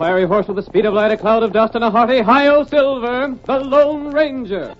fiery horse with the speed of light, a cloud of dust, and a hearty hi-yo Silver, the Lone Ranger.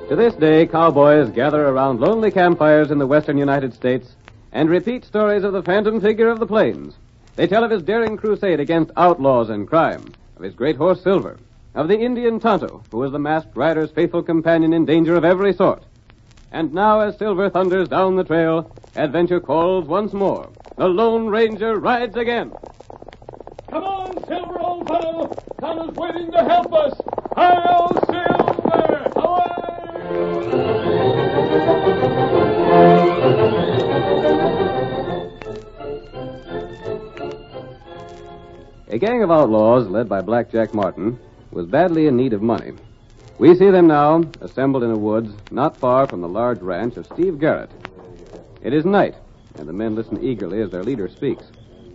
To this day, cowboys gather around lonely campfires in the western United States and repeat stories of the phantom figure of the plains. They tell of his daring crusade against outlaws and crime, of his great horse Silver, of the Indian Tonto, who was the masked rider's faithful companion in danger of every sort. And now, as Silver thunders down the trail, adventure calls once more. The Lone Ranger rides again. Come on, Silver, old fellow. Tonto's waiting to help us. Hi-yo, Silver! Away! A gang of outlaws, led by Black Jack Martin, was badly in need of money. We see them now, assembled in the woods, not far from the large ranch of Steve Garrett. It is night, and the men listen eagerly as their leader speaks.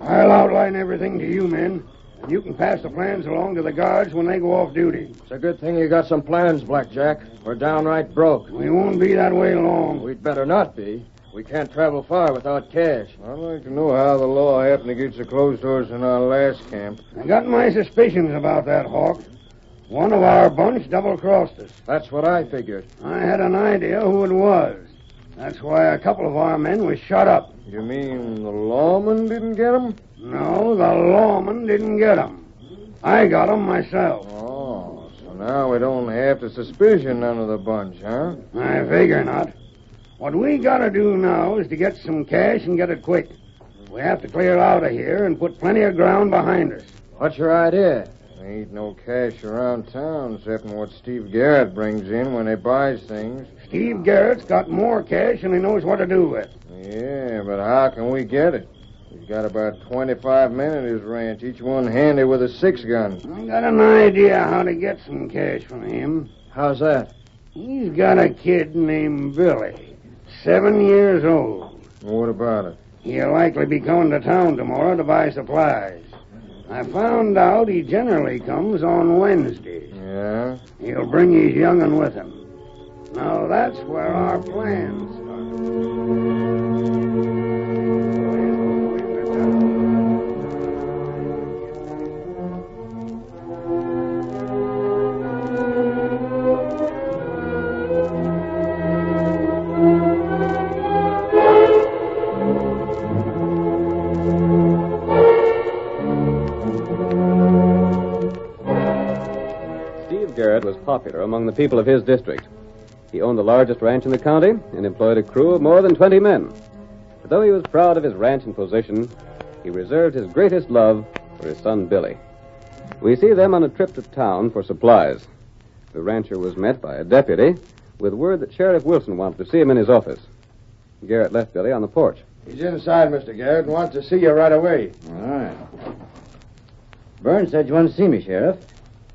I'll outline everything to you men, and you can pass the plans along to the guards when they go off duty. It's a good thing you got some plans, Black Jack. We're downright broke. We won't be that way long. We'd better not be. We can't travel far without cash. I'd like to know how the law happened to get so close to us in our last camp. I got my suspicions about that, Hawk. One of our bunch double-crossed us. That's what I figured. I had an idea who it was. That's why a couple of our men was shot up. You mean the lawman didn't get him? No, the lawman didn't get 'em. I got 'em myself. Oh, so now we don't have to suspicion none of the bunch, huh? I figure not. What we gotta do now is to get some cash and get it quick. We have to clear out of here and put plenty of ground behind us. What's your idea? There ain't no cash around town except what Steve Garrett brings in when he buys things. Steve Garrett's got more cash than he knows what to do with. Yeah, but how can we get it? He's got about 25 men at his ranch, each one handy with a 6-gun. I got an idea how to get some cash from him. How's that? He's got a kid named Billy, 7 years old. What about it? He'll likely be coming to town tomorrow to buy supplies. I found out he generally comes on Wednesdays. Yeah? He'll bring his young'un with him. Now that's where our plans start. Garrett was popular among the people of his district. He owned the largest ranch in the county and employed a crew of more than 20 men. But though he was proud of his ranch and position, he reserved his greatest love for his son Billy. We see them on a trip to town for supplies. The rancher was met by a deputy with word that Sheriff Wilson wanted to see him in his office. Garrett left Billy on the porch. He's inside, Mr. Garrett, and wants to see you right away. All right. Burns said you wanted to see me, Sheriff.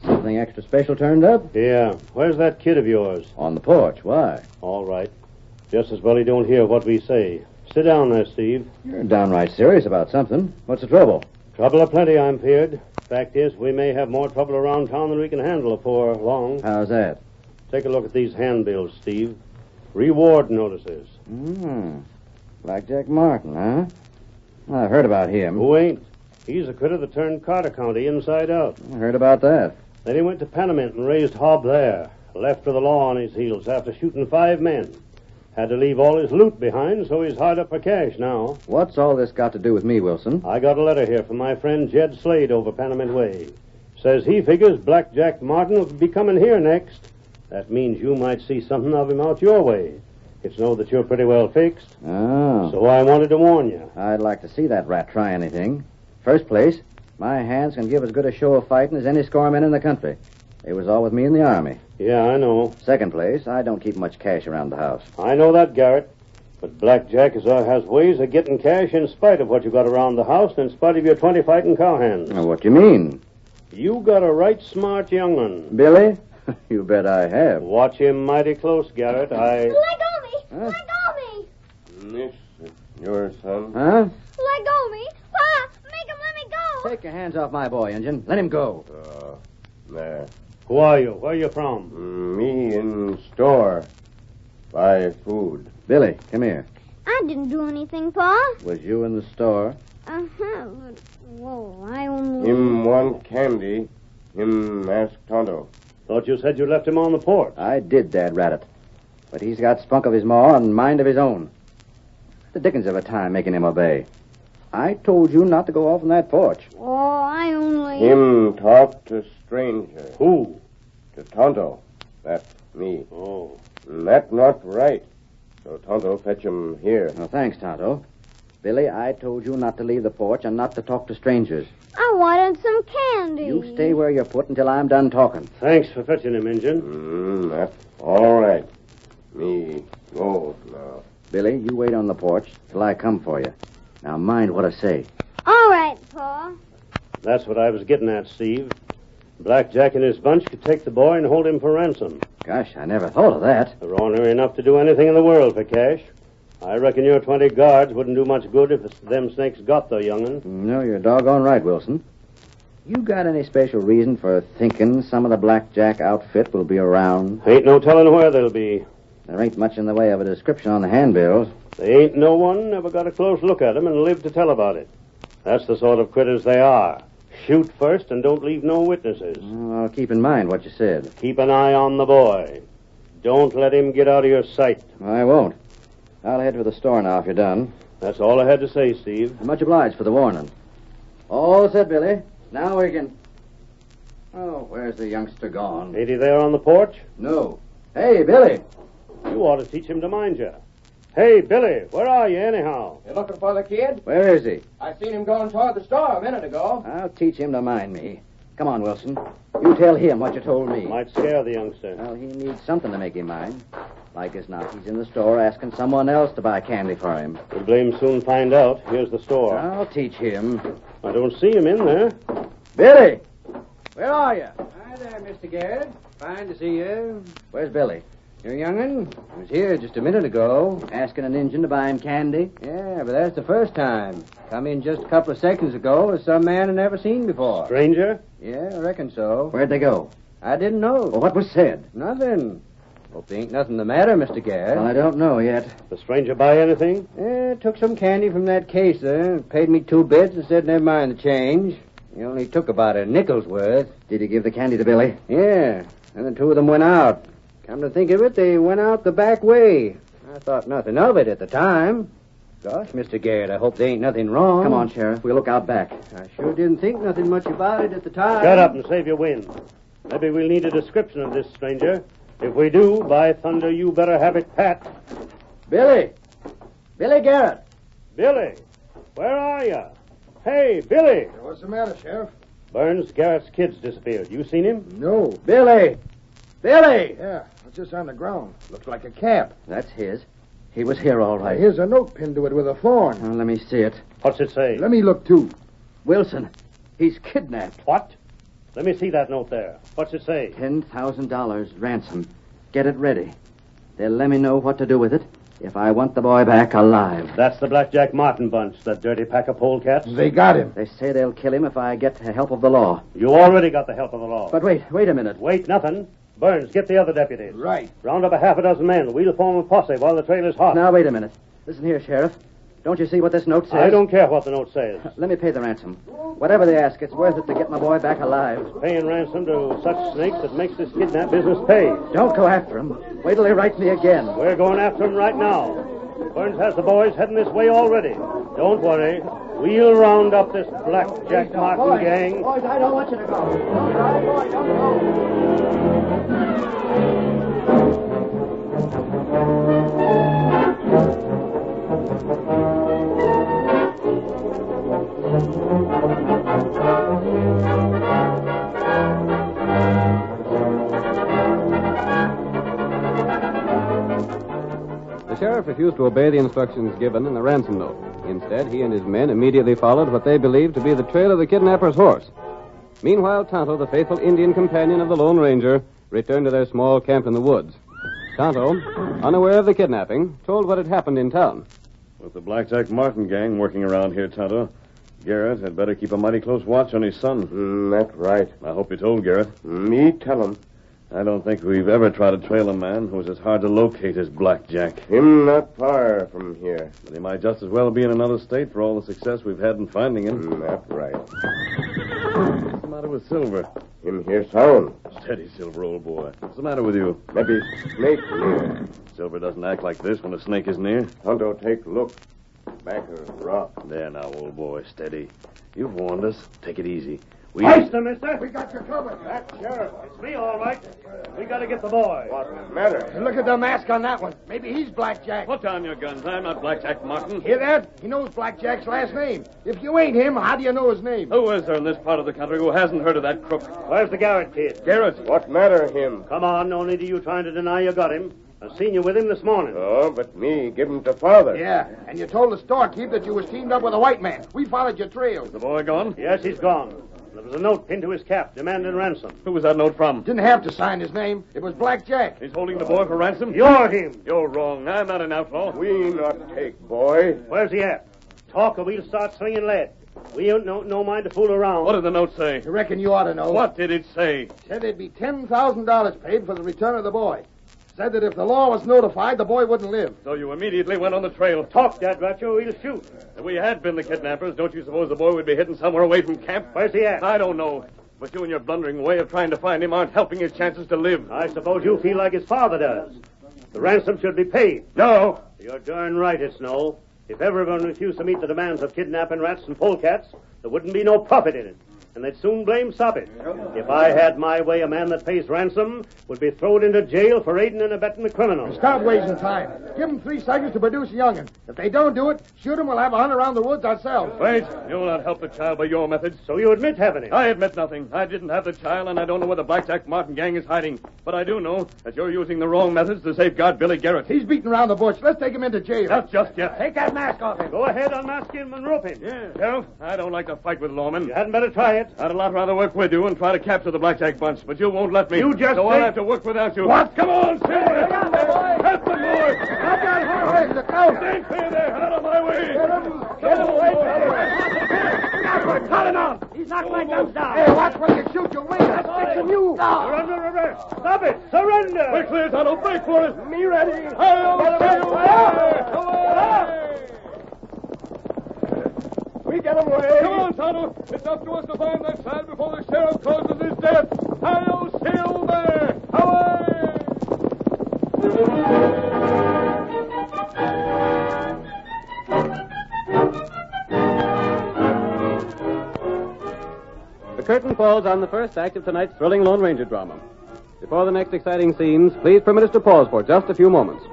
Something extra special turned up? Yeah. Where's that kid of yours? On the porch. Why? All right. Just as well he don't hear what we say. Sit down there, Steve. You're downright serious about something. What's the trouble? Trouble aplenty, I'm feared. Fact is, we may have more trouble around town than we can handle before long. How's that? Take a look at these handbills, Steve. Reward notices. Blackjack Martin, huh? I heard about him. Who ain't? He's a critter that turned Carter County inside out. I heard about that. Then he went to Panamint and raised hob there. Left with the law on his heels after shooting 5 men. Had to leave all his loot behind, so he's hard up for cash now. What's all this got to do with me, Wilson? I got a letter here from my friend Jed Slade over Panamint Way. Says he figures Blackjack Martin will be coming here next. That means you might see something of him out your way. It's know that you're pretty well fixed. Oh. So I wanted to warn you. I'd like to see that rat try anything. First place, my hands can give as good a show of fighting as any score men in the country. They was all with me in the Army. Yeah, I know. Second place, I don't keep much cash around the house. I know that, Garrett. But Blackjack has ways of getting cash in spite of what you got around the house and in spite of your 20 fighting cowhands. Now, what do you mean? You got a right smart young one. Billy? You bet I have. Watch him mighty close, Garrett. Let go me! Huh? Let go me! This your son? Huh? Let go me! Pa! Make him let me go! Take your hands off my boy, Injun. Let him go. There. Who are you? Where are you from? Me in store. Buy food. Billy, come here. I didn't do anything, Pa. Was you in the store? Uh-huh. But, whoa, I only... Him want candy. Him ask Tonto. Thought you said you left him on the porch. I did, Dad Rabbit. But he's got spunk of his maw and mind of his own. The dickens of a time making him obey. I told you not to go off on that porch. Oh, I only... Him talk to stranger. Who? To Tonto. That's me. Oh. That not right. So Tonto fetch him here. Well, thanks, Tonto. Billy, I told you not to leave the porch and not to talk to strangers. I wanted some candy. You stay where you're put until I'm done talking. Thanks for fetching him, Injun. That's all right. Me go now. Billy, you wait on the porch till I come for you. Now mind what I say. All right, Pa. That's what I was getting at, Steve. Blackjack and his bunch could take the boy and hold him for ransom. Gosh, I never thought of that. They're ornery enough to do anything in the world for cash. I reckon your 20 guards wouldn't do much good if them snakes got the young'un. No, you're doggone right, Wilson. You got any special reason for thinking some of the Blackjack outfit will be around? Ain't no telling where they'll be. There ain't much in the way of a description on the handbills. They ain't no one ever got a close look at 'em and lived to tell about it. That's the sort of critters they are. Shoot first and don't leave no witnesses. Well, I'll keep in mind what you said. Keep an eye on the boy. Don't let him get out of your sight. I won't. I'll head for the store now if you're done. That's all I had to say, Steve. Much obliged for the warning. All set, Billy. Now we can... Oh, where's the youngster gone? Ain't he there on the porch? No. Hey, Billy. You ought to teach him to mind you. Hey, Billy, where are you anyhow? You looking for the kid? Where is he? I seen him going toward the store a minute ago. I'll teach him to mind me. Come on, Wilson. You tell him what you told me. Might scare the youngster. Well, he needs something to make him mind. Like as not, he's in the store asking someone else to buy candy for him. We'll blame soon find out. Here's the store. I'll teach him. I don't see him in there. Billy! Where are you? Hi there, Mr. Garrett. Fine to see you. Where's Billy? Your young'un was here just a minute ago. Asking an Injun to buy him candy? Yeah, but that's the first time. Come in just a couple of seconds ago with some man I never seen before. Stranger? Yeah, I reckon so. Where'd they go? I didn't know. Well, what was said? Nothing. Hope there ain't nothing the matter, Mr. Garrett. Well, I don't know yet. The stranger buy anything? Took some candy from that case there. Paid me 2 bits and said never mind the change. He only took about a nickel's worth. Did he give the candy to Billy? Yeah, and the 2 of them went out. Come to think of it, they went out the back way. I thought nothing of it at the time. Gosh, Mr. Garrett, I hope there ain't nothing wrong. Come on, Sheriff. We'll look out back. I sure didn't think nothing much about it at the time. Shut up and save your wind. Maybe we'll need a description of this stranger. If we do, by thunder, you better have it pat. Billy! Billy Garrett! Billy, where are you? Hey, Billy! What's the matter, Sheriff? Burns, Garrett's kid's disappeared. You seen him? No. Billy! Billy! Yeah, it's just on the ground. Looks like a cap. That's his. He was here all right. Here's a note pinned to it with a thorn. Well, let me see it. What's it say? Let me look, too. Wilson, he's kidnapped. What? Let me see that note there. What's it say? $10,000 ransom. Get it ready. They'll let me know what to do with it if I want the boy back alive. That's the Blackjack Martin bunch, that dirty pack of polecats. They got him. They say they'll kill him if I get the help of the law. You already got the help of the law. But wait a minute. Wait, nothing. Burns, get the other deputies. Right. Round up a half a dozen men. We'll form a posse while the trail is hot. Now, wait a minute. Listen here, Sheriff. Don't you see what this note says? I don't care what the note says. Let me pay the ransom. Whatever they ask, it's worth it to get my boy back alive. Paying ransom to such snakes that makes this kidnap business pay. Don't go after him. Wait till they write me again. We're going after him right now. Burns has the boys heading this way already. Don't worry. We'll round up this Blackjack Martin gang. Boys, I don't want you to go. Don't go. The sheriff refused to obey the instructions given in the ransom note. Instead, he and his men immediately followed what they believed to be the trail of the kidnapper's horse. Meanwhile, Tonto, the faithful Indian companion of the Lone Ranger, returned to their small camp in the woods. Tonto, unaware of the kidnapping, told what had happened in town. With the Blackjack Martin gang working around here, Tonto, Garrett had better keep a mighty close watch on his son. That's right. I hope you told Garrett. Me tell him. I don't think we've ever tried to trail a man who was as hard to locate as Blackjack. Him not far from here. But he might just as well be in another state for all the success we've had in finding him. That's right. What's the matter with Silver? Him hear sound. Steady, Silver, old boy. What's the matter with you? Maybe snake near. Silver doesn't act like this when a snake is near. Tonto take look. Back of rock. There now, old boy, steady. You've warned us. Take it easy. Mister, mister. We got you covered. That's Sheriff. It's me, all right. We got to get the boy. What matter? Look at the mask on that one. Maybe he's Blackjack. Put down your guns. I'm not Blackjack Martin. Hear that? He knows Blackjack's last name. If you ain't him, how do you know his name? Who is there in this part of the country who hasn't heard of that crook? Where's the Garrett kid? Garrett. What matter him? Come on, no need of you trying to deny you got him. I seen you with him this morning. Oh, but me give him to father. Yeah, and you told the storekeep that you was teamed up with a white man. We followed your trail. The boy gone? Yes, he's gone. There was a note pinned to his cap demanding ransom. Who was that note from? Didn't have to sign his name. It was Blackjack. He's holding the boy for ransom? You're him. You're wrong. I'm not an outlaw. We not take boy. Where's he at? Talk or we'll start swinging lead. We ain't no mind to fool around. What did the note say? I reckon you ought to know. What did it say? Said there'd be $10,000 paid for the return of the boy. Said that if the law was notified, the boy wouldn't live. So you immediately went on the trail. Talk, Dad Ratcho, we'll shoot. If we had been the kidnappers, don't you suppose the boy would be hidden somewhere away from camp? Where's he at? I don't know. But you and your blundering way of trying to find him aren't helping his chances to live. I suppose you feel like his father does. The ransom should be paid. No. You're darn right it's no. If everyone refused to meet the demands of kidnapping rats and polecats, there wouldn't be no profit in it. And they'd soon blame Soppet. If I had my way, a man that pays ransom would be thrown into jail for aiding and abetting the criminal. Stop wasting time. Give them 3 seconds to produce a young'un. If they don't do it, shoot him. We'll have a hunt around the woods ourselves. Wait. You'll not help the child by your methods. So you admit having him? I admit nothing. I didn't have the child, and I don't know where the Blackjack Martin gang is hiding. But I do know that you're using the wrong methods to safeguard Billy Garrett. He's beating around the bush. Let's take him into jail. Not just yet. Take that mask off him. Go ahead, unmask him and rope him. Yeah. Sheriff, I don't like to fight with lawmen. You hadn't better try it. I'd a lot rather work with you and try to capture the Blackjack bunch, but you won't let me. You just So say... I'll have to work without you. What? Come on, Silver! Help the boy! Help the boy! Not that hard way. The count. Stay clear there! Out of my way! Get him away. Cut him out. He's knocked my guns down. Hey, watch when you shoot your wing. That's fixing you. You're under arrest. Stop it. Surrender. We're clear, Tonto. Break for it! Me ready. I'll see you there! Away! We get him away. Come on, Tonto. It's up to us to find that child before the sheriff closes his death. I'll see you there! Away! The curtain falls on the first act of tonight's thrilling Lone Ranger drama. Before the next exciting scenes, please permit us to pause for just a few moments.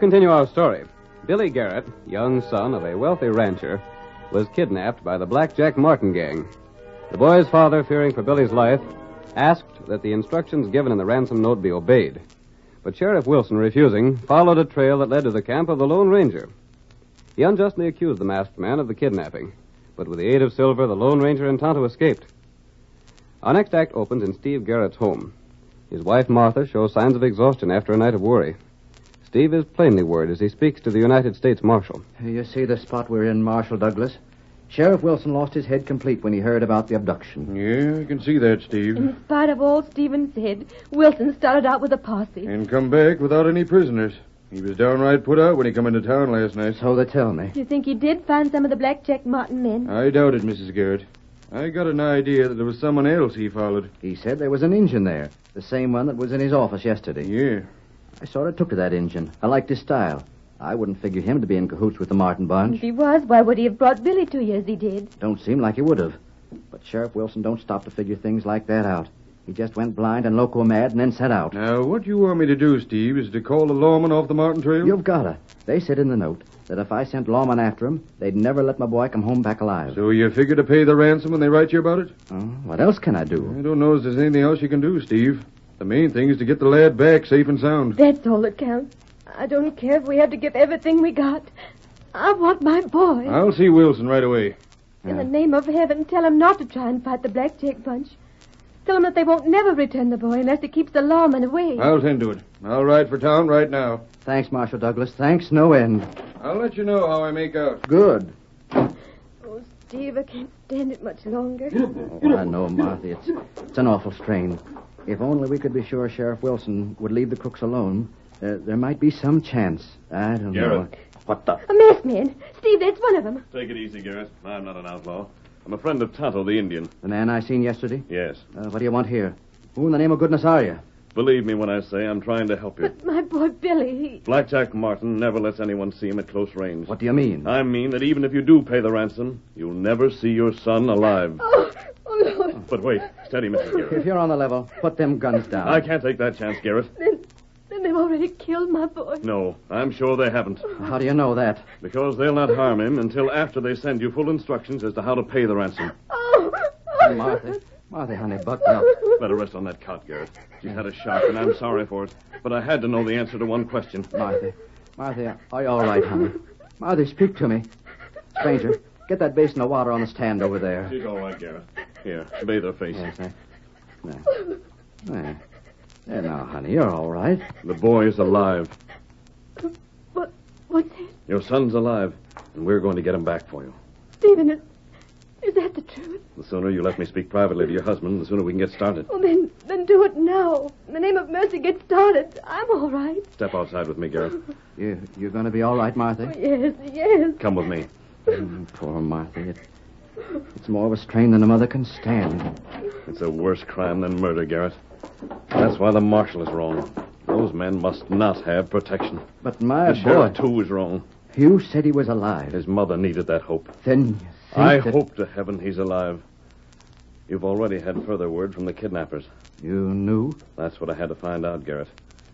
continue our story. Billy Garrett, young son of a wealthy rancher, was kidnapped by the Blackjack Martin gang. The boy's father, fearing for Billy's life, asked that the instructions given in the ransom note be obeyed. But Sheriff Wilson, refusing, followed a trail that led to the camp of the Lone Ranger. He unjustly accused the masked man of the kidnapping, but with the aid of Silver, the Lone Ranger and Tonto escaped. Our next act opens in Steve Garrett's home. His wife, Martha, shows signs of exhaustion after a night of worry. Steve is plainly worried as he speaks to the United States Marshal. You see the spot we're in, Marshal Douglas? Sheriff Wilson lost his head complete when he heard about the abduction. Yeah, I can see that, Steve. In spite of all Stephen said, Wilson started out with a posse. And come back without any prisoners. He was downright put out when he come into town last night. So they tell me. You think he did find some of the Blackjack Martin men? I doubt it, Mrs. Garrett. I got an idea that there was someone else he followed. He said there was an Injun there, the same one that was in his office yesterday. Yeah. I sort of took to that Injun. I liked his style. I wouldn't figure him to be in cahoots with the Martin bunch. If he was, why would he have brought Billy to you as he did? Don't seem like he would have. But Sheriff Wilson don't stop to figure things like that out. He just went blind and loco mad and then set out. Now, what you want me to do, Steve, is to call the lawman off the Martin trail? You've gotta. They said in the note that if I sent lawmen after him, they'd never let my boy come home back alive. So you figure to pay the ransom when they write you about it? Oh, what else can I do? I don't know if there's anything else you can do, Steve. The main thing is to get the lad back safe and sound. That's all that counts. I don't care if we have to give everything we got. I want my boy. I'll see Wilson right away. In the name of heaven, tell him not to try and fight the Blackjack bunch. Tell him that they won't never return the boy unless he keeps the lawman away. I'll tend to it. I'll ride for town right now. Thanks, Marshal Douglas. Thanks, no end. I'll let you know how I make out. Good. Oh, Steve, I can't stand it much longer. Oh, I know, Martha. It's an awful strain. If only we could be sure Sheriff Wilson would leave the crooks alone, there might be some chance. I don't know. Garrett. What the? A masked man. Steve, that's one of them. Take it easy, Garrett. I'm not an outlaw. I'm a friend of Tonto, the Indian. The man I seen yesterday? Yes. What do you want here? Who in the name of goodness are you? Believe me when I say I'm trying to help you. But my boy Billy, Blackjack Martin never lets anyone see him at close range. What do you mean? I mean that even if you do pay the ransom, you'll never see your son alive. Oh, Lord. But wait. Steady, Mrs. Garrett. If you're on the level, put them guns down. I can't take that chance, Garrett. Then they've already killed my boy. No, I'm sure they haven't. How do you know that? Because they'll not harm him until after they send you full instructions as to how to pay the ransom. Martha, honey, buck up. Better rest on that cot, Garrett. She's had a shock, and I'm sorry for it. But I had to know the answer to one question. Martha, are you all right, honey? Martha, speak to me. Stranger, get that basin of water on the stand over there. She's all right, Garrett. Here, bathe her face. Yes, there now, honey, you're all right. The boy is alive. What's that? Your son's alive, and we're going to get him back for you. Stephen, is that the truth? The sooner you let me speak privately to your husband, the sooner we can get started. Oh, then do it now. In the name of mercy, get started. I'm all right. Step outside with me, Garrett. You're going to be all right, Martha? Oh, yes. Come with me. Poor Martha. It's more of a strain than a mother can stand. It's a worse crime than murder, Garrett. That's why the marshal is wrong. Those men must not have protection. But my the boy... sheriff, too, is wrong. You said he was alive. His mother needed that hope. Then I hope to heaven he's alive. You've already had further word from the kidnappers. You knew? That's what I had to find out, Garrett.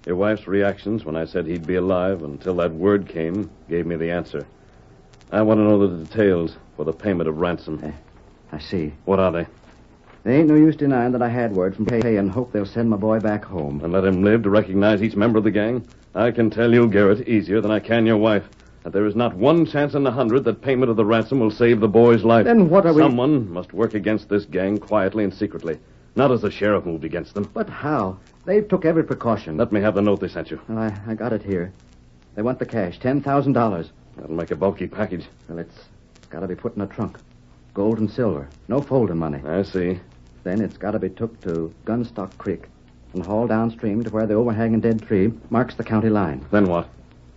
Your wife's reactions when I said he'd be alive until that word came gave me the answer. I want to know the details for the payment of ransom. I see. What are they? There ain't no use denying that I had word from Kay and hope they'll send my boy back home. And let him live to recognize each member of the gang? I can tell you, Garrett, easier than I can your wife, that there is not one chance in 100 that payment of the ransom will save the boy's life. Then what are we... Someone must work against this gang quietly and secretly, not as the sheriff moved against them. But how? They've took every precaution. Let me have the note they sent you. Well, I got it here. They want the cash, $10,000. That'll make a bulky package. Well, it's got to be put in a trunk. Gold and silver. No folding money. I see. Then it's got to be took to Gunstock Creek and hauled downstream to where the overhanging dead tree marks the county line. Then what?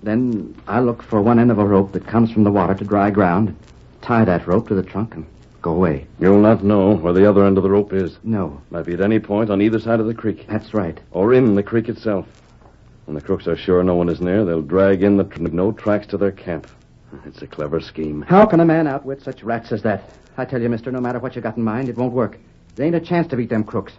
Then I look for one end of a rope that comes from the water to dry ground, tie that rope to the trunk, and go away. You'll not know where the other end of the rope is. No. Might be at any point on either side of the creek. That's right. Or in the creek itself. When the crooks are sure no one is near, they'll drag in no tracks to their camp. It's a clever scheme. How can a man outwit such rats as that? I tell you, mister, no matter what you got in mind, it won't work. There ain't a chance to beat them crooks.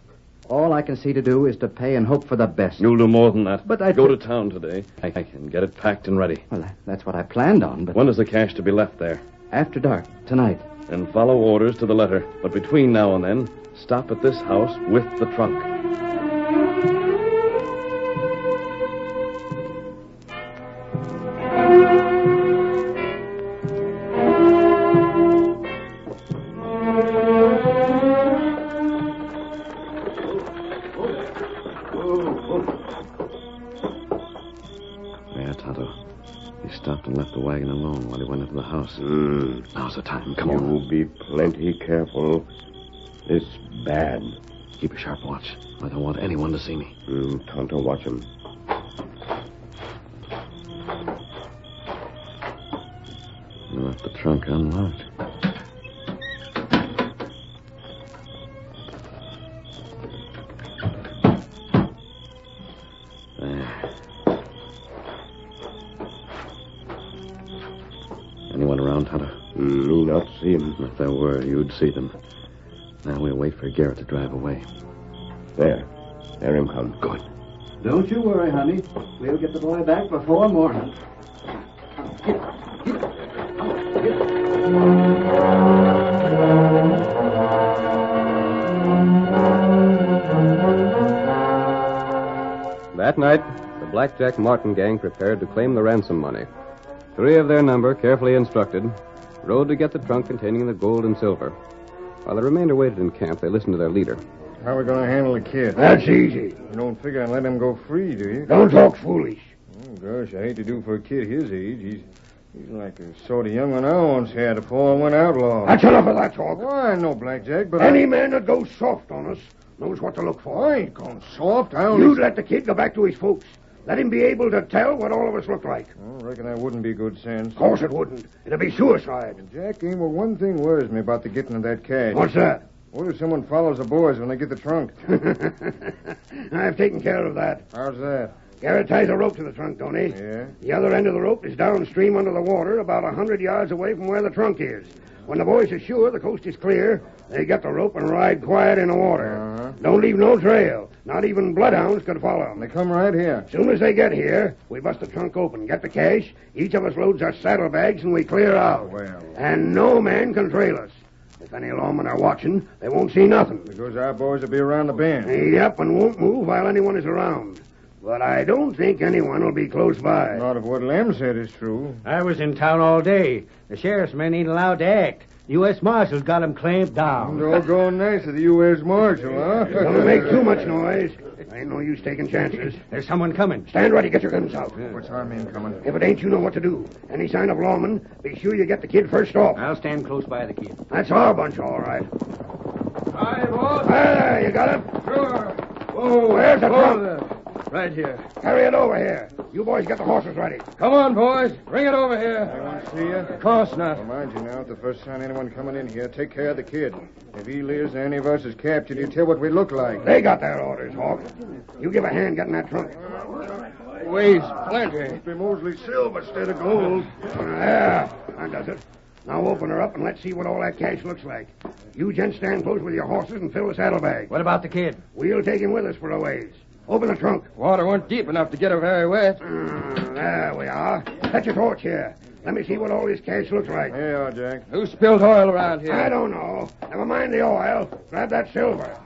All I can see to do is to pay and hope for the best. You'll do more than that. But I go to town today. I can get it packed and ready. Well, that's what I planned on, but... When is the cash to be left there? After dark, tonight. And follow orders to the letter. But between now and then, stop at this house with the trunk. Left the wagon alone while he went into the house. Now's the time. Come on. You be plenty careful. It's bad. Keep a sharp watch. I don't want anyone to see me. Tonto, watch him. I left the trunk unlocked. Anyone around, Hunter? Me not see him. If there were, you'd see them. Now we'll wait for Garrett to drive away. There him come. Good. Don't you worry, honey. We'll get the boy back before morning. That night, the Blackjack Martin gang prepared to claim the ransom money. 3 of their number, carefully instructed, rode to get the trunk containing the gold and silver. While the remainder waited in camp, they listened to their leader. How are we going to handle the kid? That's easy. You don't figure I'd let him go free, do you? Don't talk foolish. Oh, gosh, I hate to do for a kid his age. He's like the sort of young one I once had before I went outlaw. That's enough of that talk. Well, I know, Blackjack, but Any man that goes soft on us knows what to look for. I ain't going soft. I only... You'd let the kid go back to his folks. Let him be able to tell what all of us look like. I reckon that wouldn't be good sense. Of course it wouldn't. It'd be suicide. Jack, well, one thing worries me about the getting of that cash. What's that? What if someone follows the boys when they get the trunk? I've taken care of that. How's that? Garrett ties a rope to the trunk, don't he? Yeah. The other end of the rope is downstream under the water, about 100 yards away from where the trunk is. When the boys are sure the coast is clear, they get the rope and ride quiet in the water. Don't leave no trail. Not even bloodhounds could follow them. They come right here. As soon as they get here, we bust the trunk open, get the cash. Each of us loads our saddlebags, and we clear out. Well. And no man can trail us. If any lawmen are watching, they won't see nothing. Because our boys will be around the bend. Yep, and won't move while anyone is around. But I don't think anyone will be close by. Not if what Lem said is true. I was in town all day. The sheriff's men ain't allowed to act. The U.S. Marshal's got 'em clamped down. Doggone nice of the U.S. Marshal, huh? Don't make too much noise. Ain't no use taking chances. There's someone coming. Stand ready. Get your guns out. What's our men coming? If it ain't, you know what to do. Any sign of lawmen, be sure you get the kid first off. I'll stand close by the kid. That's our bunch, all right. Hi, boss. There, you got it? Sure. Oh, where's the trunk? Right here. Carry it over here. You boys get the horses ready. Come on, boys. Bring it over here. I want to see you. Of course not. Well, mind you now, at the first sign anyone coming in here, take care of the kid. If he lives or any of us is captured, you tell what we look like. They got their orders, Hawk. You give a hand getting that trunk. Weighs plenty. Must be mostly silver instead of gold. There. That does it. Now open her up and let's see what all that cash looks like. You gents stand close with your horses and fill the saddlebag. What about the kid? We'll take him with us for a ways. Open the trunk. Water weren't deep enough to get her very wet. There we are. Set your torch here. Let me see what all this cash looks like. Here you are, Jack. Who spilled oil around here? I don't know. Never mind the oil. Grab that silver.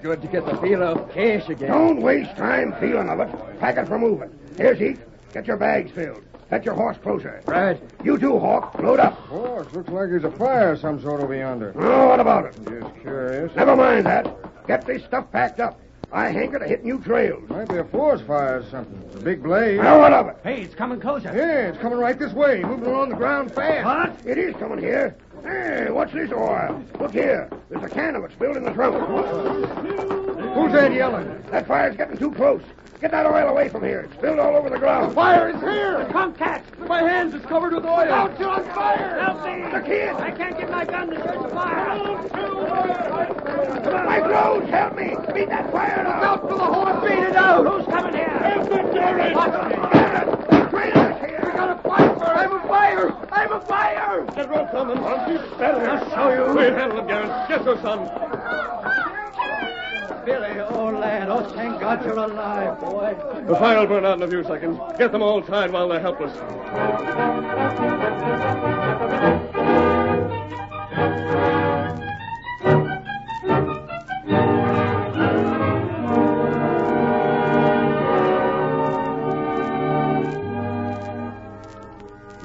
Good to get the feel of cash again. Don't waste time feeling of it. Pack it for moving. Here's Heath. Get your bags filled. Set your horse closer. Right. You too, Hawk. Load up. Horse, looks like there's a fire of some sort over yonder. Oh, what about it? Just curious. Never mind that. Get this stuff packed up. I hanker to hit new trails. Might be a forest fire or something. It's a big blaze. Now, what of it? Hey, it's coming closer. Yeah, it's coming right this way. Moving along the ground fast. What? It is coming here. Hey, what's this oil? Look here. There's a can of it spilled in the trunk. Who's that yelling? That fire's getting too close. Get that oil away from here. It's spilled all over the ground. Fire is here! The trunk catch. My hands is covered with oil. Out, you're on fire! Help me. The kid! I can't get my gun to search the fire. My clothes! Help me! Beat that fire out! Out for the horse! Beat it out! Who's coming here? Infantry! Traitors here! We got a fire! I'm a fire! I'm a fire! Get rope from them. I'll keep steady. I'll show you. We'll handle it, Garrett. Get your son. Billy, oh, man. Oh, thank God you're alive, boy. The fire will burn out in a few seconds. Get them all tied while they're helpless.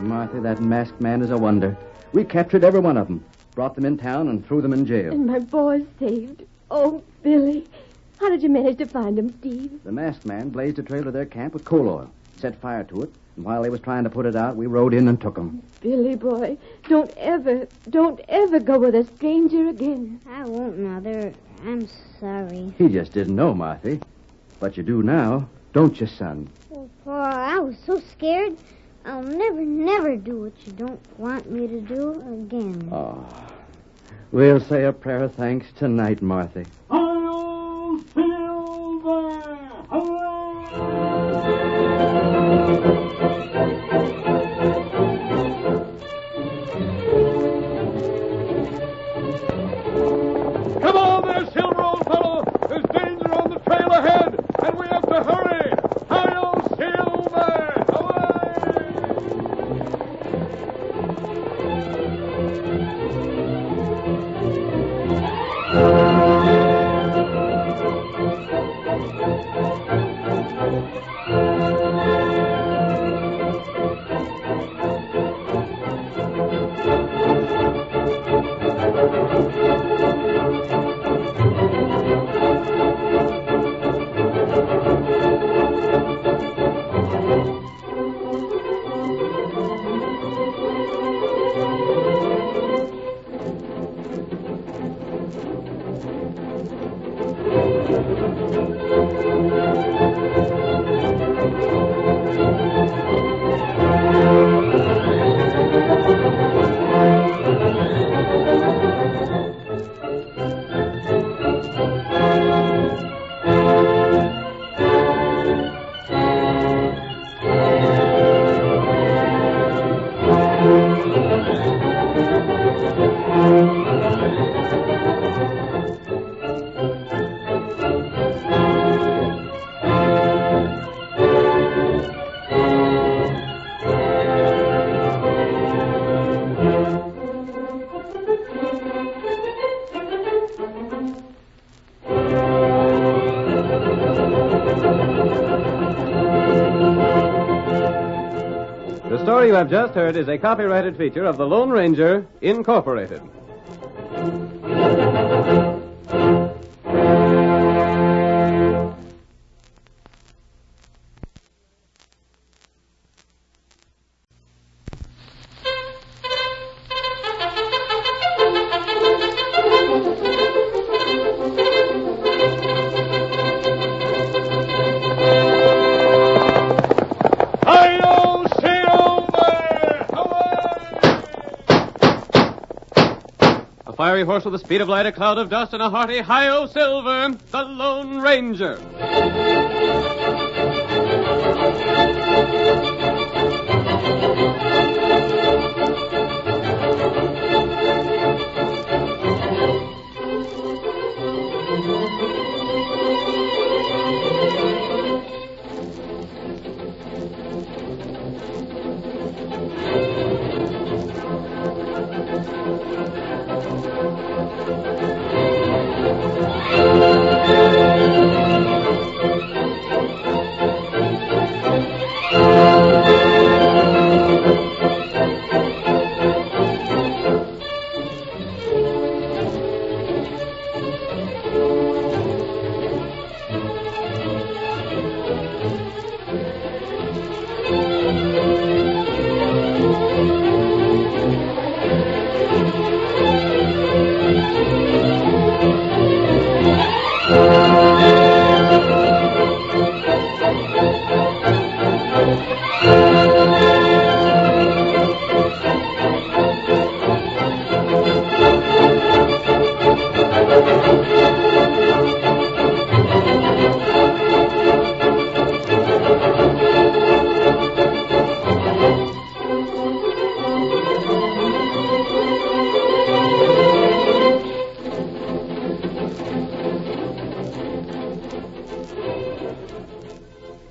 Martha, that masked man is a wonder. We captured every one of them, brought them in town, and threw them in jail. And my boy's saved. Oh, Billy. How did you manage to find him, Steve? The masked man blazed a trail to their camp with coal oil, set fire to it, and while they was trying to put it out, we rode in and took them. Billy, boy, don't ever go with a stranger again. I won't, Mother. I'm sorry. He just didn't know, Marthy. But you do now, don't you, son? Oh, Paul, I was so scared. I'll never do what you don't want me to do again. Oh. We'll say a prayer of thanks tonight, Marthy. Hail, Silver! Come on there, Silver, old fellow! There's danger on the trail ahead, and we have to hurry! Hail, Silver! The story you have just heard is a copyrighted feature of the Lone Ranger, Incorporated. A fiery horse with the speed of light, a cloud of dust, and a hearty hi-yo Silver, the Lone Ranger.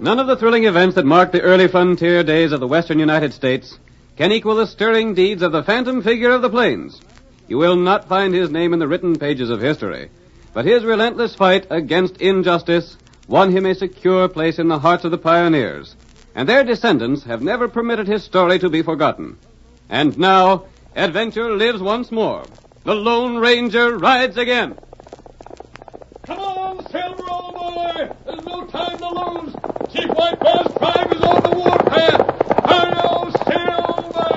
None of the thrilling events that marked the early frontier days of the western United States can equal the stirring deeds of the phantom figure of the plains. You will not find his name in the written pages of history, but his relentless fight against injustice won him a secure place in the hearts of the pioneers, and their descendants have never permitted his story to be forgotten. And now, adventure lives once more. The Lone Ranger rides again. Come on, Silver, old boy! There's no time to lose. Chief White Bear's tribe is on the warpath. Hi-yo, Silver!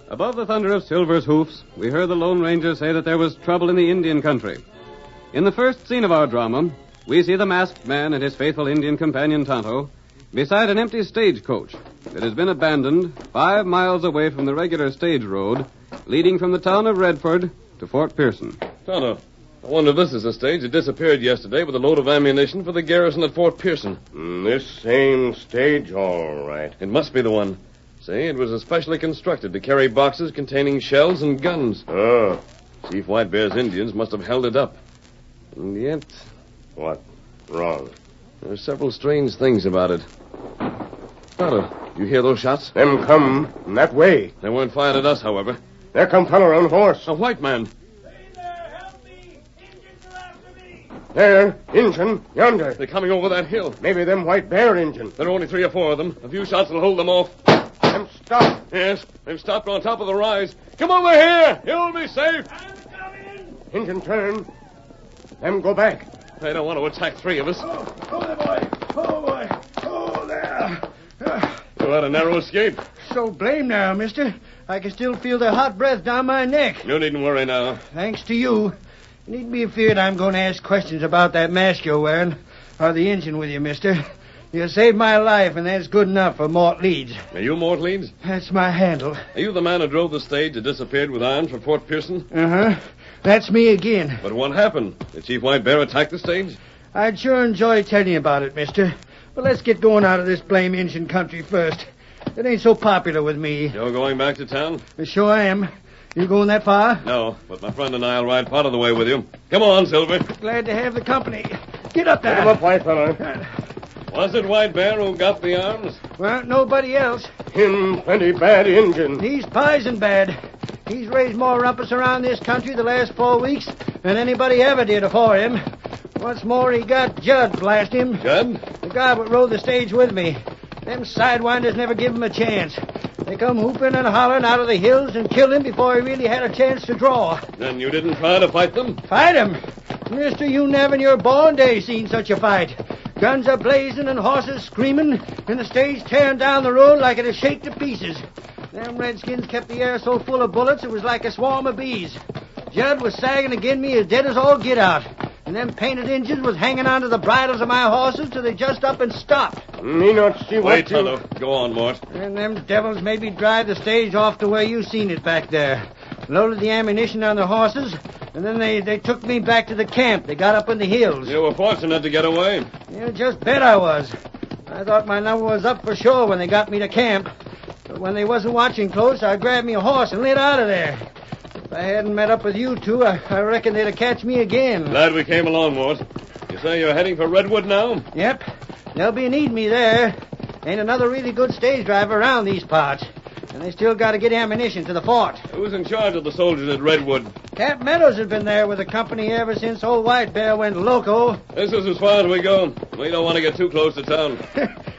Above the thunder of Silver's hoofs, we heard the Lone Ranger say that there was trouble in the Indian country. In the first scene of our drama, we see the masked man and his faithful Indian companion Tonto beside an empty stagecoach that has been abandoned 5 miles away from the regular stage road leading from the town of Redford to Fort Pearson. Tonto, I wonder if this is the stage that disappeared yesterday with a load of ammunition for the garrison at Fort Pearson. This same stage, all right. It must be the one. See, it was especially constructed to carry boxes containing shells and guns. Oh. Chief White Bear's Indians must have held it up. And yet... What? Wrong. There's several strange things about it. Tonto, you hear those shots? Them come that way. They weren't fired at us, however. There come feller on horse. A white man. Hey there, help me! Indians are after me! There, Injun, yonder. They're coming over that hill. Maybe them White Bear Injun. There are only 3 or 4 of them. A few shots will hold them off. Them stop. Yes, they've stopped on top of the rise. Come over here. You'll be safe. I'm coming! Injun turn. Them go back. They don't want to attack 3 of us. Oh, there, boy. Oh, boy. Oh, there. You had a narrow escape. So blame now, mister. I can still feel the hot breath down my neck. You needn't worry now. Thanks to you. You needn't be afeard I'm going to ask questions about that mask you're wearing, or the engine with you, mister. You saved my life, and that's good enough for Mort Leeds. Are you Mort Leeds? That's my handle. Are you the man who drove the stage that disappeared with arms from Fort Pearson? Uh-huh. That's me again. But what happened? Did Chief White Bear attack the stage? I'd sure enjoy telling you about it, mister. But let's get going out of this blame Indian country first. It ain't so popular with me. You're going back to town? Sure I am. You going that far? No, but my friend and I'll ride part of the way with you. Come on, Silver. Glad to have the company. Get up there. Get him up, white feller. Was it White Bear who got the arms? Well, nobody else. Him plenty bad Injun. He's poison bad. He's raised more rumpus around this country the last 4 weeks than anybody ever did afore him. What's more, he got Judd, blast him. Judd? The guy that rode the stage with me. Them sidewinders never give him a chance. They come whooping and hollering out of the hills and killed him before he really had a chance to draw. Then you didn't try to fight them? Fight him? Mister, you never in your born day seen such a fight. Guns are blazing and horses screaming, and the stage tearing down the road like it'd shake to pieces. Them redskins kept the air so full of bullets it was like a swarm of bees. Judd was sagging agin me as dead as all get out. And them painted Injuns was hanging onto the bridles of my horses till they just up and stopped. Me not see what Wait, you... Tonto. Go on, Mort. And them devils made me drive the stage off to where you seen it back there. Loaded the ammunition on the horses, and then they took me back to the camp. They got up in the hills. You were fortunate to get away. You just bet I was. I thought my number was up for sure when they got me to camp. But when they wasn't watching close, I grabbed me a horse and lit out of there. If I hadn't met up with you two, I reckon they'd have catch me again. Glad we came along, Mort. You say you're heading for Redwood now? Yep. They'll be needing me there. Ain't another really good stage driver around these parts. And they still got to get ammunition to the fort. Who's in charge of the soldiers at Redwood? Cap Meadows has been there with the company ever since old White Bear went loco. This is as far as we go. We don't want to get too close to town.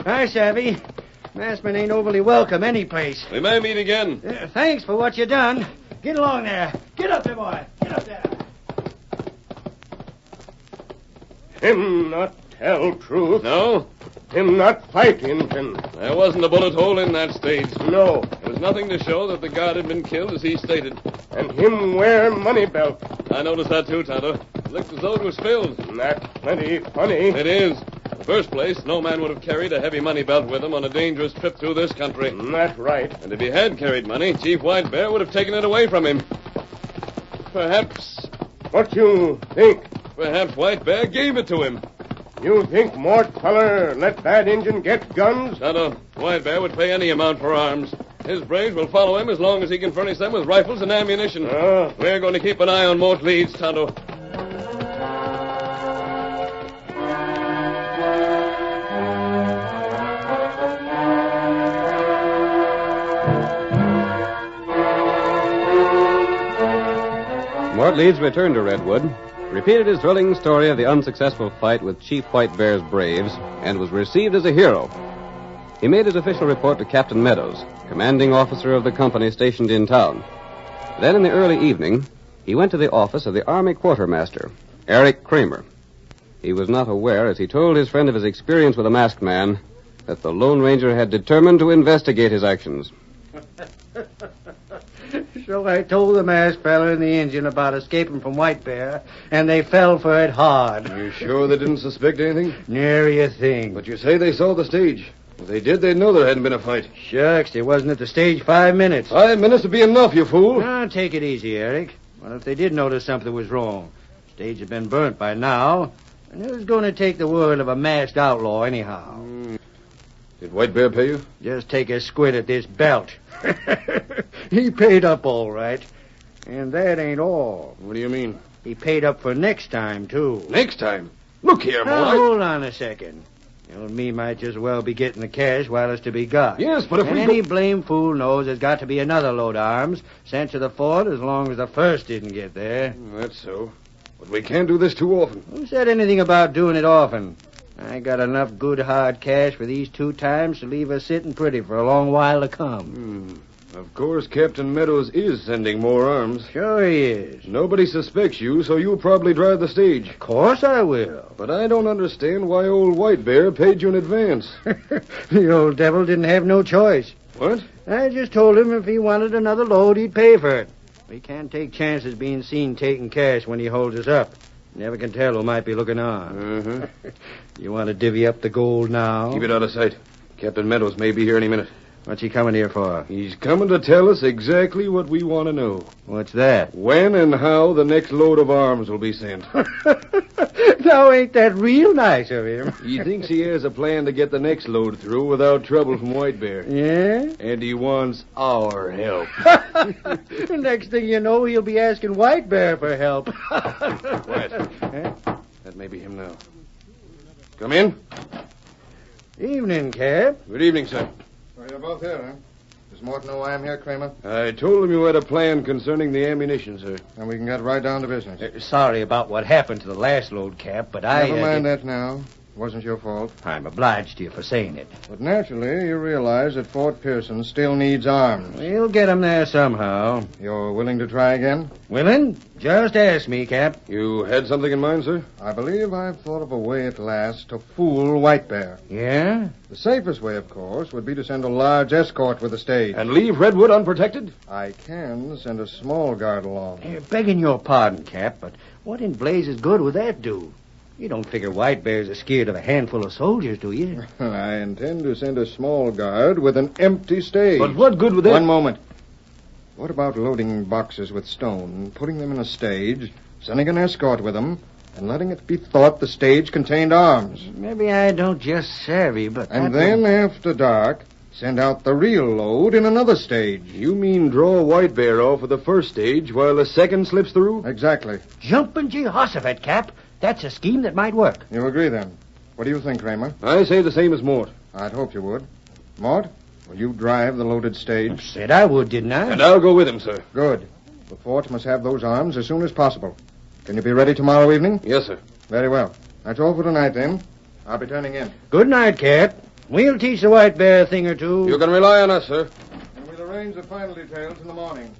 I savvy. Massman ain't overly welcome any place. We may meet again. Thanks for what you done. Get along there. Get up there, boy. Get up there. Him not tell truth. No? Him not fight Injun. There wasn't a bullet hole in that stage. No. There was nothing to show that the guard had been killed, as he stated. And him wear money belt. I noticed that too, Tonto. It looked as though it was filled. That's plenty funny. It is. In the first place, no man would have carried a heavy money belt with him on a dangerous trip through this country. That's right. And if he had carried money, Chief White Bear would have taken it away from him. Perhaps... What you think? Perhaps White Bear gave it to him. You think Mort feller let that Injun get guns? Tonto, White Bear would pay any amount for arms. His braves will follow him as long as he can furnish them with rifles and ammunition. We're going to keep an eye on Mort leads, Tonto. Mort Leeds returned to Redwood, repeated his thrilling story of the unsuccessful fight with Chief White Bear's braves, and was received as a hero. He made his official report to Captain Meadows, commanding officer of the company stationed in town. Then in the early evening, he went to the office of the Army Quartermaster, Eric Kramer. He was not aware, as he told his friend of his experience with a masked man, that the Lone Ranger had determined to investigate his actions. So I told the masked fella and the Indian about escaping from White Bear, and they fell for it hard. You sure they didn't suspect anything? Nary a thing. But you say they saw the stage. If they did, they'd know there hadn't been a fight. Shucks, they wasn't at the stage 5 minutes. 5 minutes would be enough, you fool. Now, take it easy, Eric. Well, if they did notice something was wrong, the stage had been burnt by now, and it was going to take the word of a masked outlaw anyhow. Did White Bear pay you? Just take a squint at this belt. He paid up all right. And that ain't all. What do you mean? He paid up for next time, too. Next time? Look here, Now, boy. hold on a second. You and me might just well be getting the cash while it's to be got. Yes, but if and we any go... blame fool knows there's got to be another load of arms sent to the fort as long as the first didn't get there. That's so. But we can't do this too often. Who said anything about doing it often? I got enough good hard cash for these 2 times to leave us sitting pretty for a long while to come. Of course, Captain Meadows is sending more arms. Sure he is. Nobody suspects you, so you'll probably drive the stage. Of course I will. But I don't understand why old White Bear paid you in advance. The old devil didn't have no choice. What? I just told him if he wanted another load, he'd pay for it. We can't take chances being seen taking cash when he holds us up. Never can tell who might be looking on. You want to divvy up the gold now? Keep it out of sight. Captain Meadows may be here any minute. What's he coming here for? He's coming to tell us exactly what we want to know. What's that? When and how the next load of arms will be sent. Now, ain't that real nice of him? He thinks he has a plan to get the next load through without trouble from White Bear. Yeah? And he wants our help. The next thing you know, he'll be asking White Bear for help. Quiet. That may be him now. Come in. Evening, Cap. Good evening, sir. So you're both here, huh? Does Mort know why I'm here, Kramer? I told him you had a plan concerning the ammunition, sir. And we can get right down to business. Sorry about what happened to the last load, Cap, but Never mind that now. It wasn't your fault. I'm obliged to you for saying it. But naturally, you realize that Fort Pearson still needs arms. We'll get 'em there somehow. You're willing to try again? Willing? Just ask me, Cap. You had something in mind, sir? I believe I've thought of a way at last to fool White Bear. Yeah? The safest way, of course, would be to send a large escort with the stage. And leave Redwood unprotected? I can send a small guard along. Begging your pardon, Cap, but what in blazes good would that do? You don't figure White Bears are scared of a handful of soldiers, do you? I intend to send a small guard with an empty stage. But what good would that... One moment. What about loading boxes with stone, putting them in a stage, sending an escort with them, and letting it be thought the stage contained arms? Maybe I don't just savvy, but... And then, after dark, send out the real load in another stage. You mean draw White Bear off of the first stage while the second slips through? Exactly. Jumpin' Jehoshaphat, Cap. That's a scheme that might work. You agree, then? What do you think, Kramer? I say the same as Mort. I'd hope you would. Mort, will you drive the loaded stage? Said I would, didn't I? And I'll go with him, sir. Good. The fort must have those arms as soon as possible. Can you be ready tomorrow evening? Yes, sir. Very well. That's all for tonight, then. I'll be turning in. Good night, Cap. We'll teach the White Bear a thing or two. You can rely on us, sir. And we'll arrange the final details in the morning.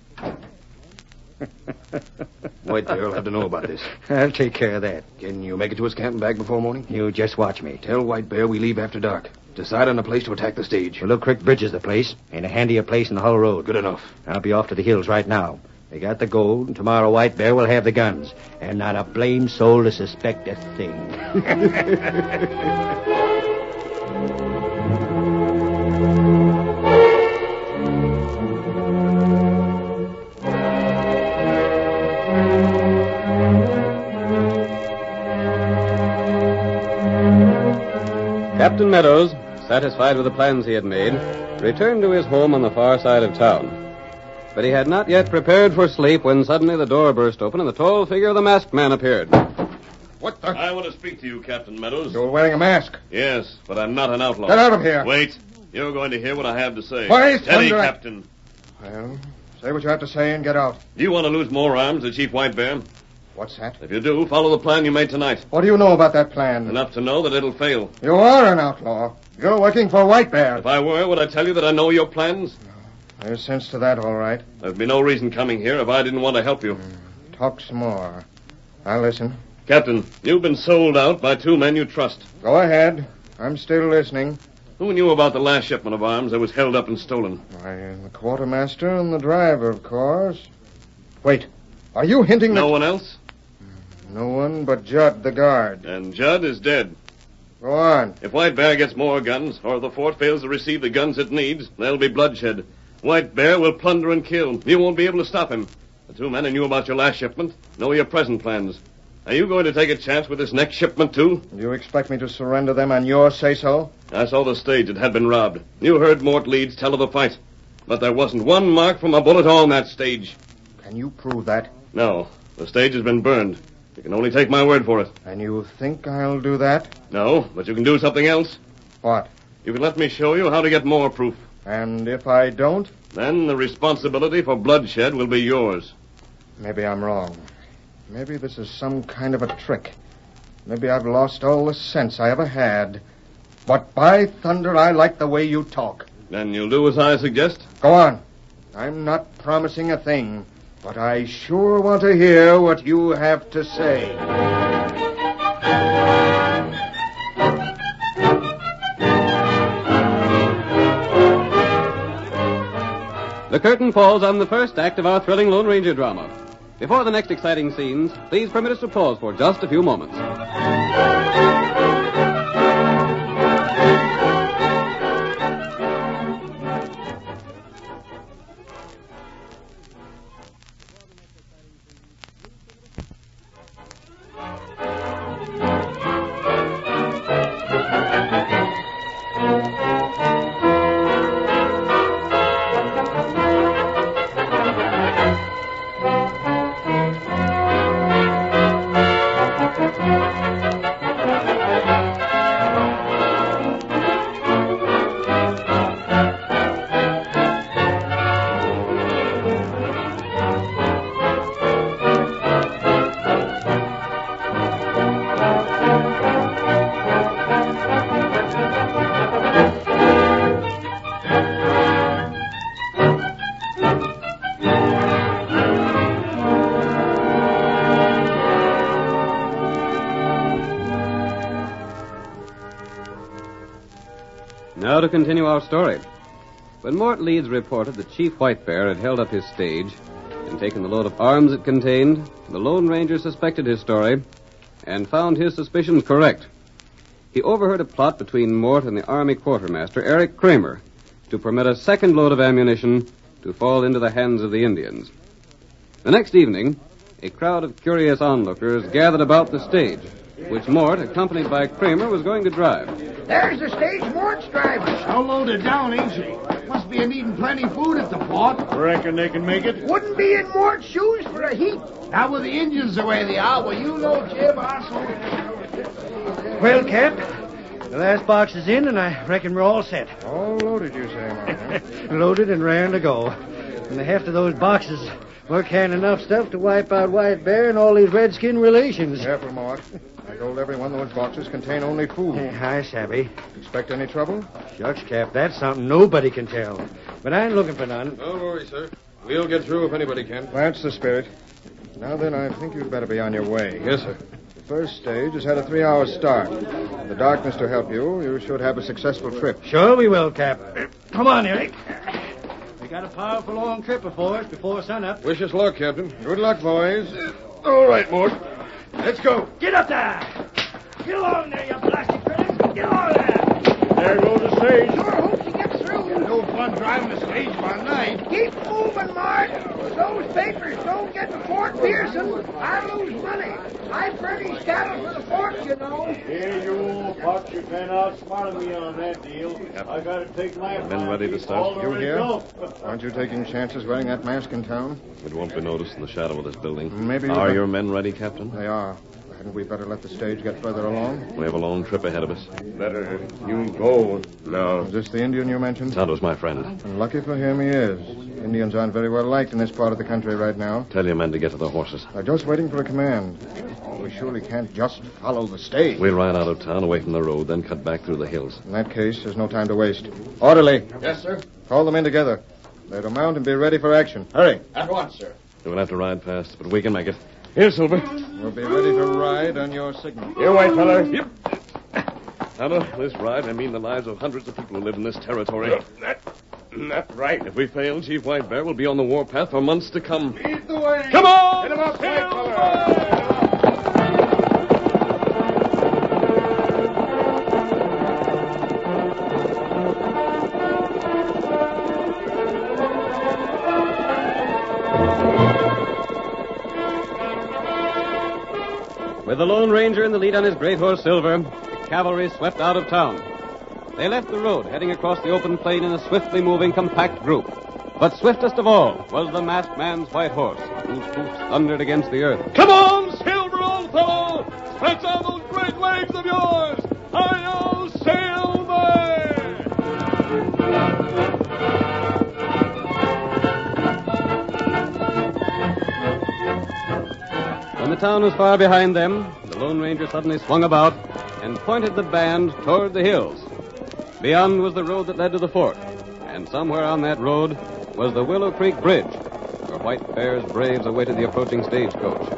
White Bear will have to know about this. I'll take care of that. Can you make it to his camp and back before morning? You just watch me. Tell White Bear we leave after dark. Decide on a place to attack the stage. Willow Creek Bridge is the place. Ain't a handier place in the whole road. Good enough. I'll be off to the hills right now. They got the gold, and tomorrow White Bear will have the guns. And not a blame soul to suspect a thing. Captain Meadows satisfied with the plans he had made, returned to his home on the far side of town. But he had not yet prepared for sleep when suddenly the door burst open and the tall figure of the masked man appeared. What the? I want to speak to you, Captain Meadows. You're wearing a mask. Yes, but I'm not an outlaw. Get out of here. Wait. You're going to hear what I have to say. Why, Steady, thunder, Captain. Well, say what you have to say and get out. Do you want to lose more arms to Chief White Bear? What's that? If you do, follow the plan you made tonight. What do you know about that plan? Enough to know that it'll fail. You are an outlaw. You're working for White Bear. If I were, would I tell you that I know your plans? There's sense to that, all right. There'd be no reason coming here if I didn't want to help you. Talk some more. I'll listen. Captain, you've been sold out by two men you trust. Go ahead. I'm still listening. Who knew about the last shipment of arms that was held up and stolen? Why, the quartermaster and the driver, of course. Wait. Are you hinting that... No one else? No one but Judd, the guard. And Judd is dead. Go on. If White Bear gets more guns, or if the fort fails to receive the guns it needs, there'll be bloodshed. White Bear will plunder and kill. You won't be able to stop him. The two men who knew about your last shipment know your present plans. Are you going to take a chance with this next shipment, too? Do you expect me to surrender them on your say-so? I saw the stage that had been robbed. You heard Mort Leeds tell of the fight. But there wasn't one mark from a bullet on that stage. Can you prove that? No. The stage has been burned. You can only take my word for it. And you think I'll do that? No, but you can do something else. What? You can let me show you how to get more proof. And if I don't? Then the responsibility for bloodshed will be yours. Maybe I'm wrong. Maybe this is some kind of a trick. Maybe I've lost all the sense I ever had. But by thunder, I like the way you talk. Then you'll do as I suggest? Go on. I'm not promising a thing, but I sure want to hear what you have to say. The curtain falls on the first act of our thrilling Lone Ranger drama. Before the next exciting scenes, please permit us to pause for just a few moments. Now to continue our story. When Mort Leeds reported that Chief White Bear had held up his stage and taken the load of arms it contained, the Lone Ranger suspected his story and found his suspicions correct. He overheard a plot between Mort and the Army quartermaster, Eric Kramer, to permit a second load of ammunition to fall into the hands of the Indians. The next evening, a crowd of curious onlookers gathered about the stage, which Mort, accompanied by Kramer, was going to drive. There's the stage Mort's driving. How loaded down, ain't she? Must be needing plenty food at the fort. Reckon they can make it? Wouldn't be in Mort's shoes for a heap. Not with the Indians the way they are. Well, you know, Jim, Well, Cap, the last box is in, and I reckon we're all set. All loaded, you say, Martin? Loaded and raring to go. And the heft of those boxes we're carrying enough stuff to wipe out White Bear and all his redskin relations. Careful, Mort. I told everyone those boxes contain only food. Hi, Savvy. Expect any trouble? Shucks, Cap, that's something nobody can tell. But I ain't looking for none. Don't worry, sir. We'll get through if anybody can. That's the spirit. Now then, I think you'd better be on your way. Yes, sir. The first stage has had a 3-hour start. With the darkness to help you, you should have a successful trip. Sure we will, Cap. Come on, Eric. We got a powerful long trip before us before sunup. Wish us luck, Captain. Good luck, boys. All right, Mort. Let's go. Get up there! Get along there, you plastic critters! Get along there! There goes the stage. Sure hope she gets through. No fun driving the stage by night. Keep moving, Mart. Those papers don't get to Fort Pearson. I lose money. I furnish cattle for the fort, you know. Here, you Watch your men outsmarted me on that deal. I gotta take my Men ready to start? You here? Aren't you taking chances wearing that mask in town? It won't be noticed in the shadow of this building. Maybe. Are your men ready, Captain? They are. Hadn't we better let the stage get further along? We have a long trip ahead of us. Better you go now. Is this the Indian you mentioned? Tonto's my friend. And lucky for him, he is. Indians aren't very well liked in this part of the country right now. Tell your men to get to the horses. They're just waiting for a command. We surely can't just follow the stage. We'll ride out of town, away from the road, then cut back through the hills. In that case, there's no time to waste. Orderly. Yes, sir. Call the men together. They're to mount and be ready for action. Hurry. At once, sir. We'll have to ride fast, but we can make it. Here, Silver. We'll be ready to ride on your signal. You wait, fella. Yep. Tonto, this ride, I mean the lives of hundreds of people who live in this territory. That's right. If we fail, Chief White Bear will be on the warpath for months to come. Lead the way. Come on! Get him up, Silver! With the Lone Ranger in the lead on his great horse, Silver, the cavalry swept out of town. They left the road, heading across the open plain in a swiftly moving, compact group. But swiftest of all was the masked man's white horse, whose hoofs thundered against the earth. Come on, Silver, old fellow! Stretch out those great legs of yours! Hi-yo, Silver! When the town was far behind them, the Lone Ranger suddenly swung about and pointed the band toward the hills. Beyond was the road that led to the fort, and somewhere on that road was the Willow Creek Bridge, where White Bear's braves awaited the approaching stagecoach.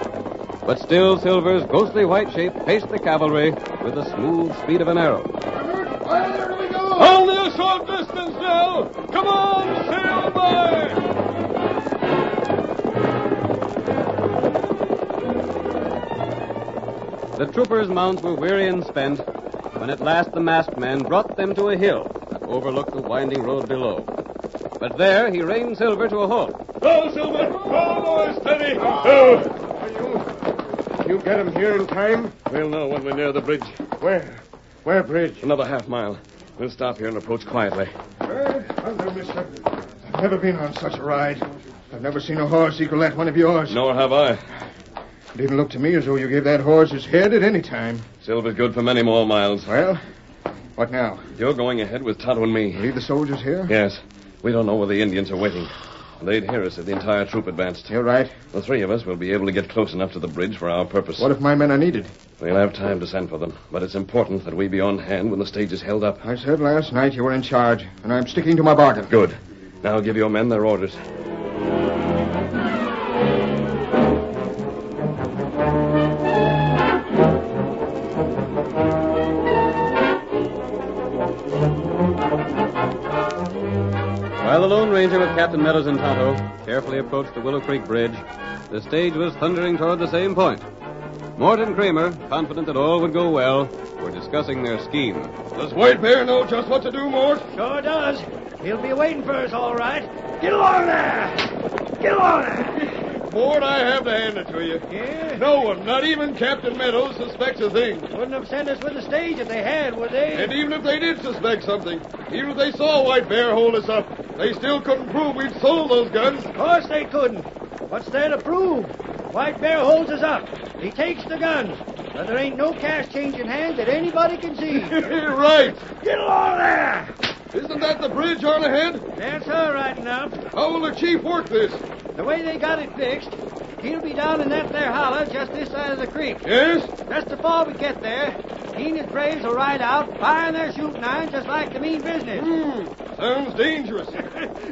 But still, Silver's ghostly white shape paced the cavalry with the smooth speed of an arrow. There we go! Only a short distance now! Come on, Silver! The troopers' mounts were weary and spent when at last the masked man brought them to a hill that overlooked the winding road below. But there he reined Silver to a halt. Go, Silver! Go, boy, steady! You get him here in time? We'll know when we're near the bridge. Where? Where bridge? Another half-mile. We'll stop here and approach quietly. Thunder, mister. I've never been on such a ride. I've never seen a horse equal that one of yours. Nor have I. It didn't look to me as though you gave that horse his head at any time. Silver's good for many more miles. Well, what now? You're going ahead with Tonto and me. Leave the soldiers here? Yes. We don't know where the Indians are waiting. They'd hear us if the entire troop advanced. You're right. The three of us will be able to get close enough to the bridge for our purpose. What if my men are needed? We'll have time to send for them, but it's important that we be on hand when the stage is held up. I said last night you were in charge, and I'm sticking to my bargain. Good. Now give your men their orders. While the Lone Ranger with Captain Meadows and Tonto carefully approached the Willow Creek Bridge, the stage was thundering toward the same point. Mort and Kramer, confident that all would go well, were discussing their scheme. Does White Bear know just what to do, Mort? Sure does. He'll be waiting for us, all right. Get along there! Get along there! Mort, I have to hand it to you. Yeah? No one, not even Captain Meadows, suspects a thing. Wouldn't have sent us with the stage if they had, would they? And even if they did suspect something, even if they saw White Bear hold us up, they still couldn't prove we'd sold those guns. Of course they couldn't. What's there to prove? White Bear holds us up. He takes the guns. But there ain't no cash change in hand that anybody can see. Right. Get along there! Isn't that the bridge on ahead? That's her right enough. How will the chief work this? The way they got it fixed, he'll be down in that there holler just this side of the creek. Yes? Just before we get there, he and his braves will ride out, firing their shooting irons just like the mean business. Sounds dangerous.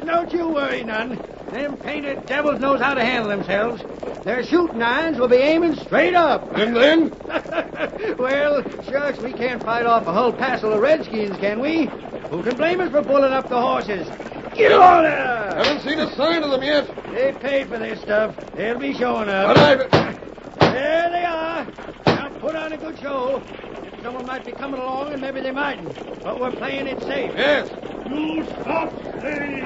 Don't you worry none. Them painted devils knows how to handle themselves. Their shooting irons will be aiming straight up. And then? Well, shucks, we can't fight off a whole passel of redskins, can we? Who can blame us for pulling up the horses? Get on there! Haven't seen a sign of them yet. They paid for this stuff. They'll be showing up. But There they are. Now put on a good show. Someone might be coming along, and maybe they mightn't. But we're playing it safe. Yes. You stop steady.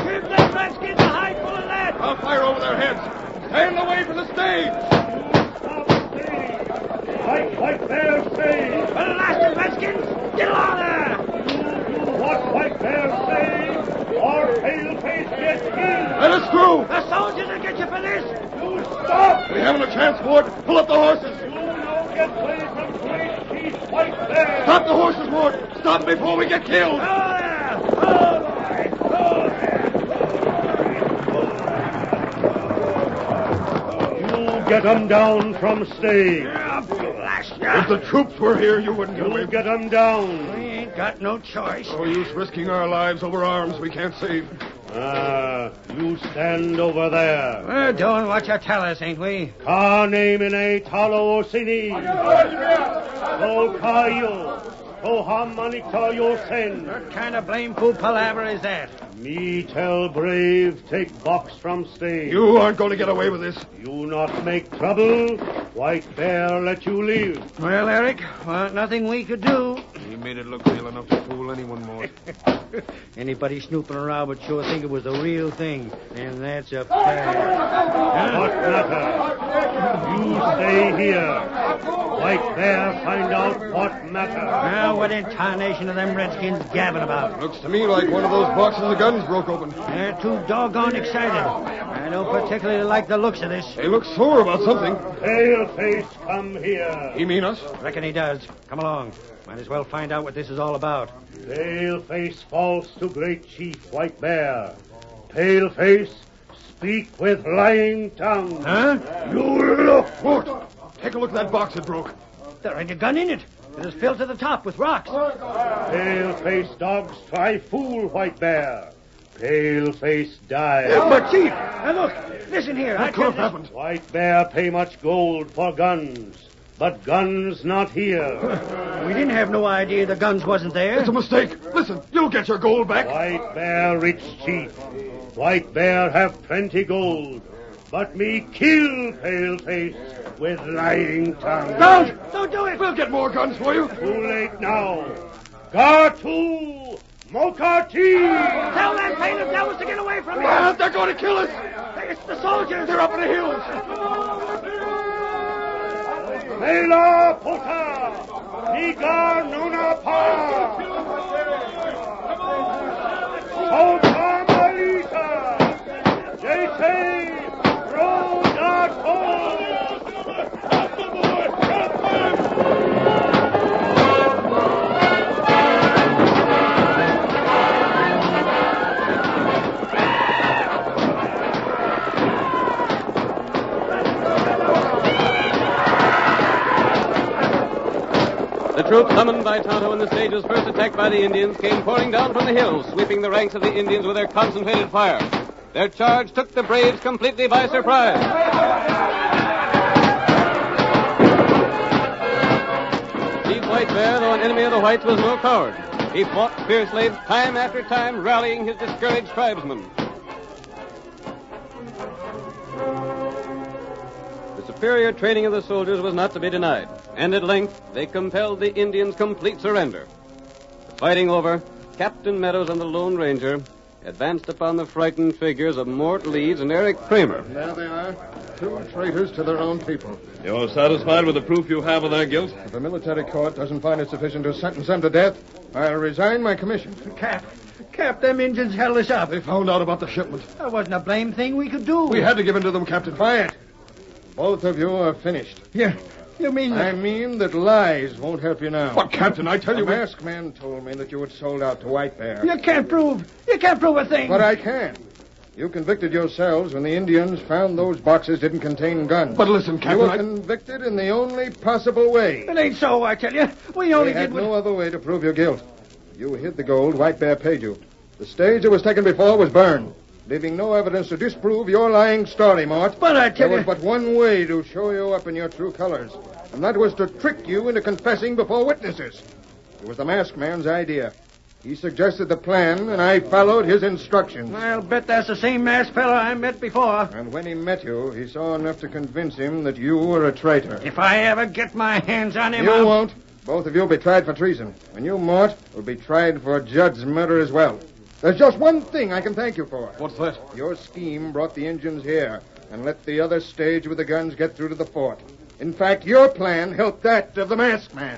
Give them redskins a high full of that. I'll fire over their heads. Stand away from the stage. Stop steady. White Bear say? Blast it, Redskins! Get along there! What White Bear say? Or Paleface gets killed? Let us through! The soldiers will get you for this! You stop! We haven't a chance, Ward. Pull up the horses. You don't get away from Great Chief White Bear! Stop the horses, Ward. Stop them before we get killed. Oh, there! You get 'em down from stay. Blast If ya! the troops were here, you wouldn't get away. You get 'em down. We ain't got no choice. No use risking our lives over arms we can't save. You stand over there. We're doing what you tell us, ain't we? Ka name in a talo sini. So kayo. So hamanikta yo sen. What kind of blameful palaver is that? Me tell brave, take box from stay. You aren't going to get away with this. You not make trouble, White Bear let you live. Well, Eric, nothing we could do. He made it look real enough to fool anyone more. Anybody snooping around would sure think it was the real thing, and that's a fact. What matter? You stay here. White Bear find out what matter. Now, what in tarnation are them Redskins gabbing about? Looks to me like one of those boxes of guns broke open. They're too doggone excited. I don't particularly like the looks of this. They look sore about something. Paleface, come here. He mean us? Reckon he does. Come along. Might as well find out what this is all about. Paleface false to Great Chief White Bear. Paleface, speak with lying tongue. Huh? You look. Ward, take a look at that box that broke. There ain't a gun in it. It is filled to the top with rocks. Paleface dogs try fool White Bear. Paleface die. But, Chief, now look. Listen here. What could have happened? White Bear pay much gold for guns. But guns not here. We didn't have no idea the guns wasn't there. It's a mistake. Listen, you'll get your gold back. White Bear rich chief. White Bear have plenty gold. But me kill Paleface with lying tongue. Don't do it. We'll get more guns for you. Too late now. Gatu Mokati. Tell that pain of devils to get away from me. They're going to kill us. It's the soldiers. They're up in the hills. Mela Pota. Niga Nuna Pa. Sota Malita. Jese Rodato. The troops summoned by Tonto in the stage was first attacked by the Indians came pouring down from the hills, sweeping the ranks of the Indians with their concentrated fire. Their charge took the braves completely by surprise. Chief White Bear, though an enemy of the whites, was no coward. He fought fiercely, time after time, rallying his discouraged tribesmen. The superior training of the soldiers was not to be denied, and at length they compelled the Indians' complete surrender. The fighting over, Captain Meadows and the Lone Ranger advanced upon the frightened figures of Mort Leeds and Eric Kramer. There they are. Two traitors to their own people. You're satisfied with the proof you have of their guilt? If the military court doesn't find it sufficient to sentence them to death, I'll resign my commission. Cap, them Indians held us up. They found out about the shipment. There wasn't a blame thing we could do. We had to give in to them, Captain. Quiet. Both of you are finished. Yeah. You mean I mean that lies won't help you now. But, Captain, I tell you... The masked man told me that you had sold out to White Bear. You can't prove a thing. But I can. You convicted yourselves when the Indians found those boxes didn't contain guns. But listen, Captain, You were convicted in the only possible way. It ain't so, I tell you. We only had no other way to prove your guilt. You hid the gold White Bear paid you. The stage it was taken before was burned, leaving no evidence to disprove your lying story, Mort. But I tell you... There was but one way to show you up in your true colors, and that was to trick you into confessing before witnesses. It was the masked man's idea. He suggested the plan, and I followed his instructions. I'll bet that's the same masked fella I met before. And when he met you, he saw enough to convince him that you were a traitor. If I ever get my hands on him, You won't. Both of you will be tried for treason. And you, Mort, will be tried for Judd's murder as well. There's just one thing I can thank you for. What's that? Your scheme brought the Indians here and let the other stage with the guns get through to the fort. In fact, your plan helped that of the masked man.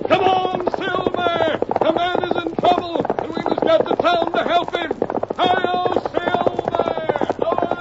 Come on, Silver! The man is in trouble, and we must get to town to help him. Hi-yo, Silver! Away!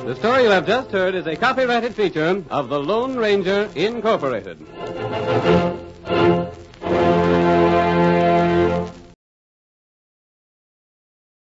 The story you have just heard is a copyrighted feature of the Lone Ranger Incorporated.